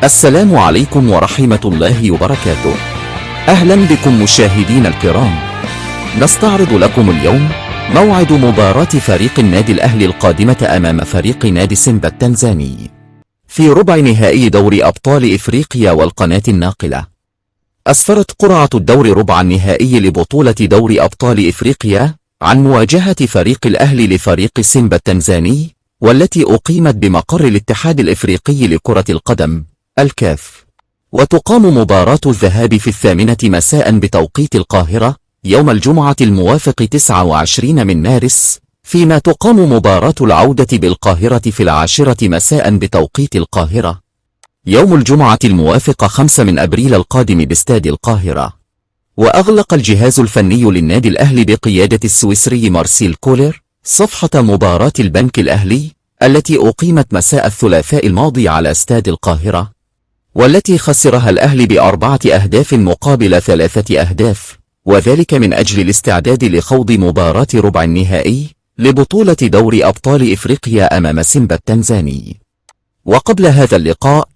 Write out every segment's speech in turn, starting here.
السلام عليكم ورحمة الله وبركاته. أهلا بكم مشاهدين الكرام. نستعرض لكم اليوم موعد مباراة فريق النادي الأهلي القادمة أمام فريق نادي سيمبا التنزاني في ربع نهائي دوري أبطال إفريقيا والقناة الناقلة. أسفرت قرعة الدور ربع النهائي لبطولة دوري أبطال إفريقيا عن مواجهة فريق الأهلي لفريق سيمبا التنزاني، والتي أقيمت بمقر الاتحاد الإفريقي لكرة القدم الكاف. وتقام مباراة الذهاب في 8 مساء بتوقيت القاهرة يوم الجمعة الموافق 29 من مارس، فيما تقام مباراة العودة بالقاهرة في 10 مساء بتوقيت القاهرة يوم الجمعة الموافق 5 من أبريل القادم باستاد القاهرة. وأغلق الجهاز الفني للنادي الأهلي بقيادة السويسري مارسيل كولر صفحة مباراة البنك الأهلي التي أقيمت مساء الثلاثاء الماضي على استاد القاهرة، والتي خسرها الأهلي ب4 أهداف مقابل 3 أهداف، وذلك من أجل الاستعداد لخوض مباراة ربع النهائي لبطولة دوري أبطال إفريقيا أمام سيمبا التنزاني. وقبل هذا اللقاء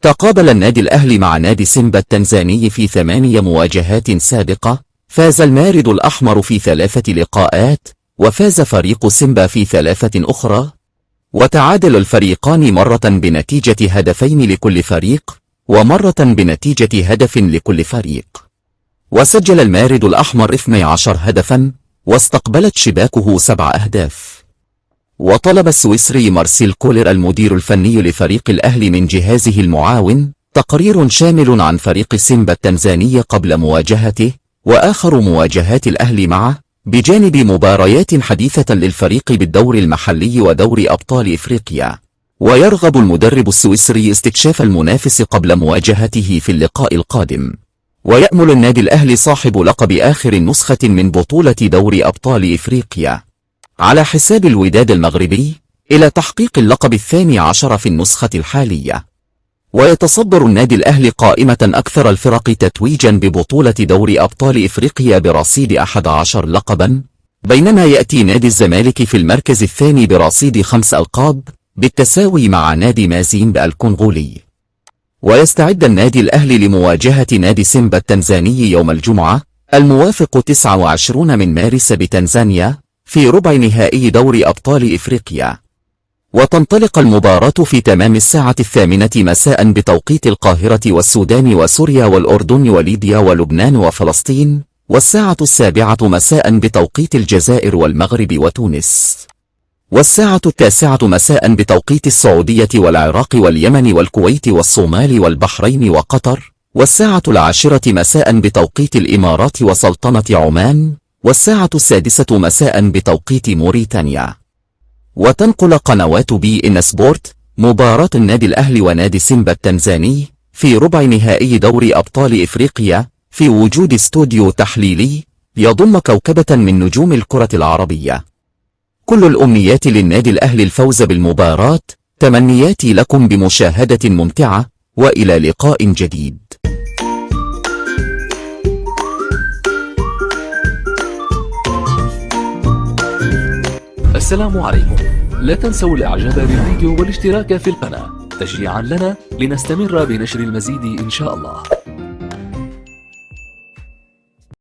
تقابل النادي الأهلي مع نادي سيمبا التنزاني في 8 مواجهات سابقة، فاز المارد الأحمر في 3 لقاءات، وفاز فريق سيمبا في 3 أخرى، وتعادل الفريقان مرة بنتيجة 2 لكل فريق، ومرة بنتيجة 1 لكل فريق. وسجل المارد الأحمر 12 هدفا، واستقبلت شباكه 7 أهداف. وطلب السويسري مارسيل كولر المدير الفني لفريق الأهلي من جهازه المعاون تقرير شامل عن فريق سيمبا التنزاني قبل مواجهته وآخر مواجهات الأهلي معه، بجانب مباريات حديثة للفريق بالدور المحلي ودور أبطال إفريقيا. ويرغب المدرب السويسري استكشاف المنافس قبل مواجهته في اللقاء القادم. ويأمل النادي الأهلي صاحب لقب آخر نسخة من بطولة دور أبطال إفريقيا على حساب الوداد المغربي إلى تحقيق اللقب 12 في النسخة الحالية. ويتصدر النادي الأهلي قائمة أكثر الفرق تتويجا ببطولة دوري أبطال إفريقيا برصيد 11 لقبا، بينما يأتي نادي الزمالك في المركز الثاني برصيد 5 ألقاب بالتساوي مع نادي مازيمبي الكونغولي. ويستعد النادي الأهلي لمواجهة نادي سيمبا التنزاني يوم الجمعة الموافق 29 من مارس بتنزانيا في ربع نهائي دوري أبطال إفريقيا. وتنطلق المباراة في تمام الساعة 8 مساء بتوقيت القاهرة والسودان وسوريا والأردن وليبيا ولبنان وفلسطين، والساعة 7 مساء بتوقيت الجزائر والمغرب وتونس، والساعة 9 مساء بتوقيت السعودية والعراق واليمن والكويت والصومال والبحرين وقطر، والساعة 10 مساء بتوقيت الإمارات وسلطنة عمان، والساعة 6 مساء بتوقيت موريتانيا. وتنقل قنوات بي إن سبورت مباراة النادي الأهلي ونادي سيمبا التنزاني في ربع نهائي دوري أبطال إفريقيا في وجود استوديو تحليلي يضم كوكبة من نجوم الكرة العربية. كل الأمنيات للنادي الأهلي الفوز بالمباراة، تمنياتي لكم بمشاهدة ممتعة، وإلى لقاء جديد. السلام عليكم. لا تنسوا الاعجاب بالفيديو والاشتراك في القناة تشجيعا لنا لنستمر بنشر المزيد إن شاء الله.